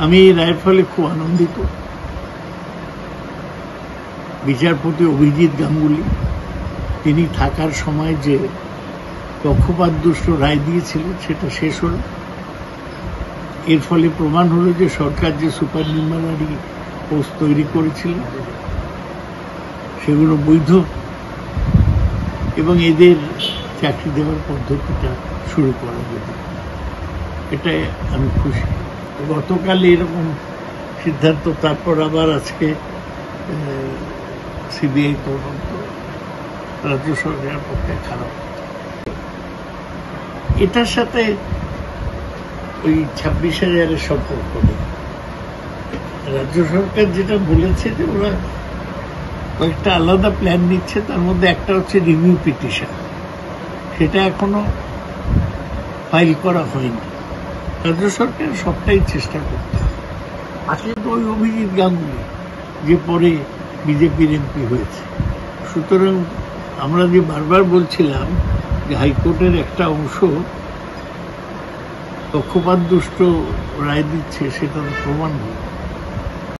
আমি এই রায়ের ফলে খুব আনন্দিত। বিচারপতি অভিজিৎ গাঙ্গুলি তিনি থাকার সময় যে পক্ষপাতদুষ্ট রায় দিয়েছিলেন সেটা শেষ হল। এর ফলে প্রমাণ হলো যে সরকার যে সুপার নিউমারি পোস্ট তৈরি করেছিল সেগুলো বৈধ এবং এদের চাকরি দেওয়ার পদ্ধতিটা শুরু করা যেতে, এটাই আমি খুশি। গতকাল এরকম সিদ্ধান্ত, তারপর আবার আজকে সিবিআই তদন্ত রাজ্য সরকারের পক্ষে খারাপ। এটার সাথে ওই 26,000-এর সম্পর্ক নেই। রাজ্য সরকার যেটা বলেছে যে ওরা কয়েকটা আলাদা প্ল্যান নিচ্ছে, তার মধ্যে একটা হচ্ছে রিভিউ পিটিশন, সেটা এখনো ফাইল করা হয়নি। রাজ্য সরকার সবটাই চেষ্টা করতে হবে। আসলে তো ওই অভিজিৎ গাঙ্গুলি যে পরে বিজেপির এমপি হয়েছে, সুতরাং আমরা যে বারবার বলছিলাম যে হাইকোর্টের একটা অংশ পক্ষপাতদুষ্ট রায় দিচ্ছে, সেটা প্রমাণ হল।